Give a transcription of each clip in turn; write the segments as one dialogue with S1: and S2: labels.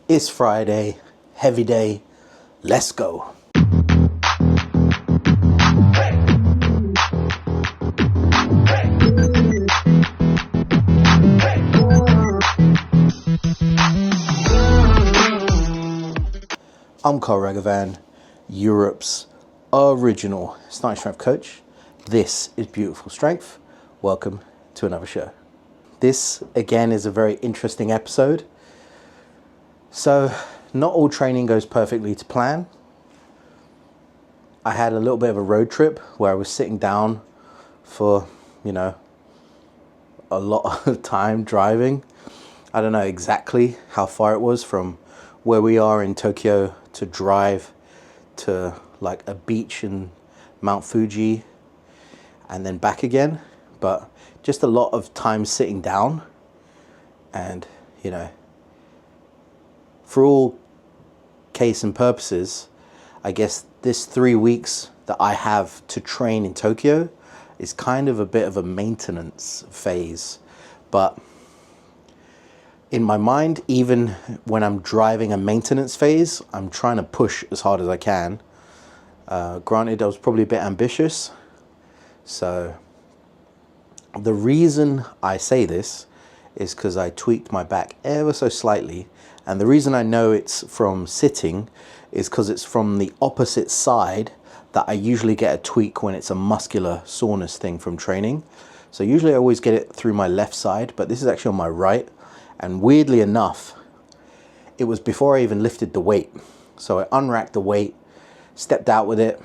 S1: It's Friday, heavy day, let's go. I'm Carl Ragavan, Europe's original starting strength coach. This is Beautiful Strength. Welcome to another show. This again is a very interesting episode. So not all training goes perfectly to plan. I had a little bit of a road trip where I was sitting down for, a lot of time driving. I don't know exactly how far it was from where we are in Tokyo to drive to like a beach in Mount Fuji and then back again, but just a lot of time sitting down. And for all case and purposes, I guess this 3 weeks that I have to train in Tokyo is kind of a bit of a maintenance phase. But in my mind, even when I'm driving a maintenance phase, I'm trying to push as hard as I can. Granted, I was probably a bit ambitious. So the reason I say this is because I tweaked my back ever so slightly. And the reason I know it's from sitting is because it's from the opposite side that I usually get a tweak when it's a muscular soreness thing from training. So usually I always get it through my left side, but this is actually on my right. And weirdly enough, it was before I even lifted the weight. So I unracked the weight, stepped out with it,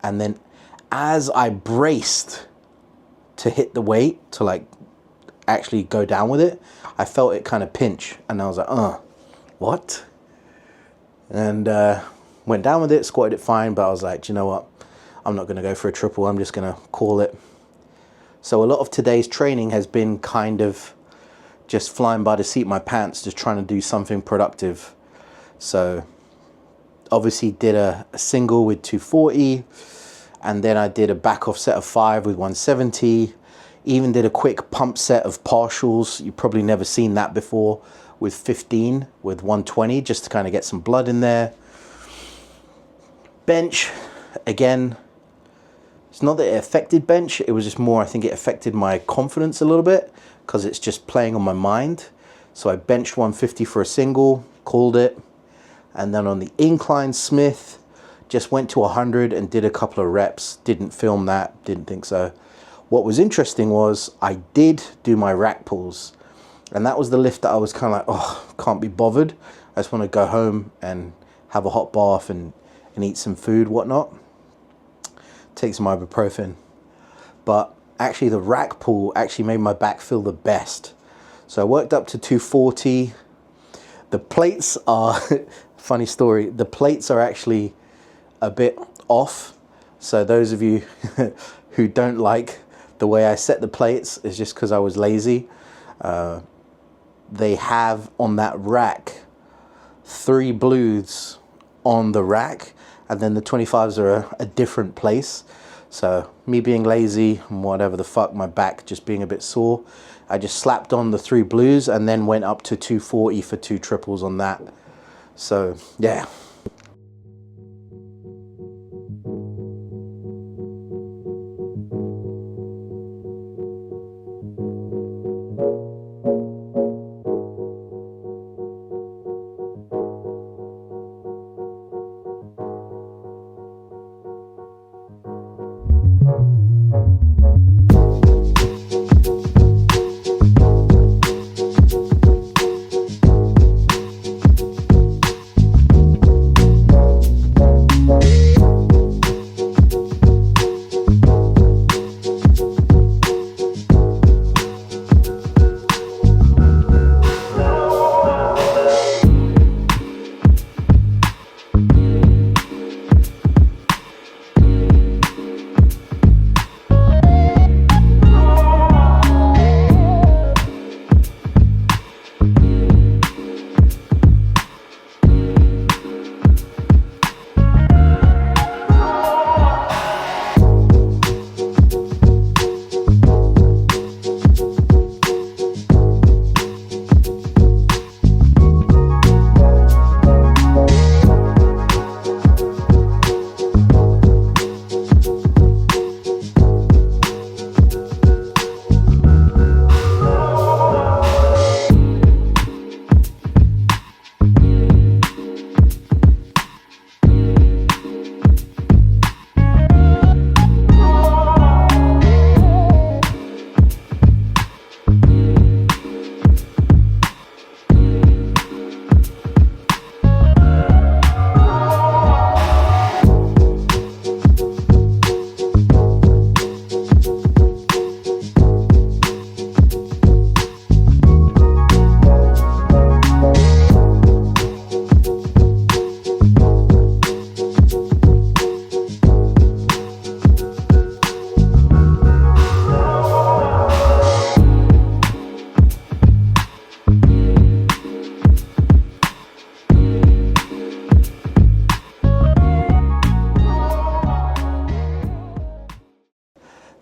S1: and then as I braced to hit the weight, to like actually go down with it, I felt it kind of pinch, and I was like, what? And went down with it, squatted it fine, but I was like, do you know what? I'm not gonna go for a triple, I'm just gonna call it. So a lot of today's training has been kind of just flying by the seat of my pants, just trying to do something productive. So obviously did a single with 240, and then I did a back off set of 5 with 170. Even did a quick pump set of partials. You've probably never seen that before, with 15 with 120, just to kind of get some blood in there. Bench, again, it's not that it affected bench, it was just more, I think it affected my confidence a little bit, because it's just playing on my mind. So I benched 150 for a single, called it. And then on the incline Smith, just went to 100 and did a couple of reps. Didn't film that, didn't think so. What was interesting was I did do my rack pulls. And that was the lift that I was kind of like, can't be bothered. I just want to go home and have a hot bath and eat some food, whatnot. Take some ibuprofen. But actually the rack pull actually made my back feel the best. So I worked up to 240. The plates are, funny story, the plates are actually a bit off. So those of you who don't like the way I set the plates, is just because I was lazy. They have on that rack 3 blues on the rack, and then the 25s are a different place. So me being lazy and whatever the fuck, my back just being a bit sore, I just slapped on the 3 blues and then went up to 240 for 2 triples on that. So yeah.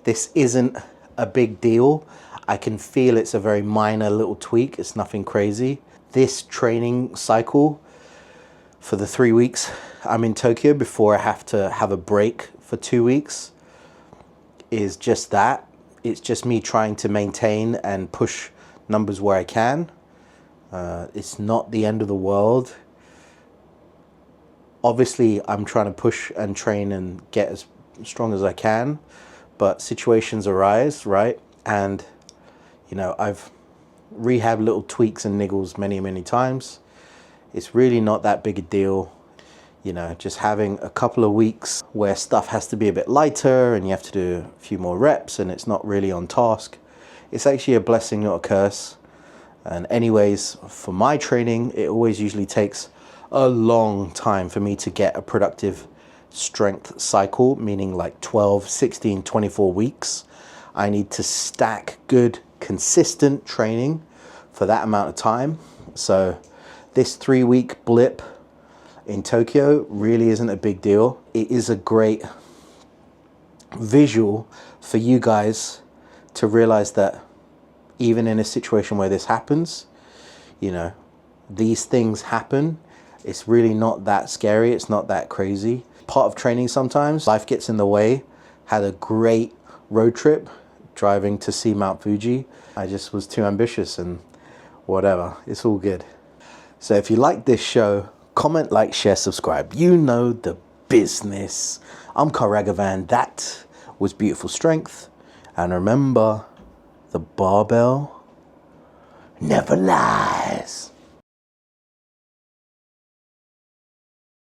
S1: This isn't a big deal. I can feel it's a very minor little tweak. It's nothing crazy. This training cycle for the 3 weeks I'm in Tokyo before I have to have a break for 2 weeks is just that. It's just me trying to maintain and push numbers where I can. It's not the end of the world. Obviously, I'm trying to push and train and get as strong as I can, but situations arise, right? And, you know, I've rehabbed little tweaks and niggles many times. It's really not that big a deal. You know, just having a couple of weeks where stuff has to be a bit lighter and you have to do a few more reps and it's not really on task. It's actually a blessing, not a curse. And anyways, for my training, it always usually takes a long time for me to get a productive strength cycle, meaning like 12, 16, 24 weeks. I need to stack good, consistent training for that amount of time. So this 3-week blip in Tokyo really isn't a big deal. It is a great visual for you guys to realize that even in a situation where this happens, you know, these things happen. It's really not that scary. It's not that crazy. Part of training sometimes. Life gets in the way. Had a great road trip driving to see Mount Fuji. I just was too ambitious and whatever. It's all good. So if you like this show, comment, like, share, subscribe. You know the business. I'm Carl Ragavan. That was Beautiful Strength. And remember, the barbell never lies.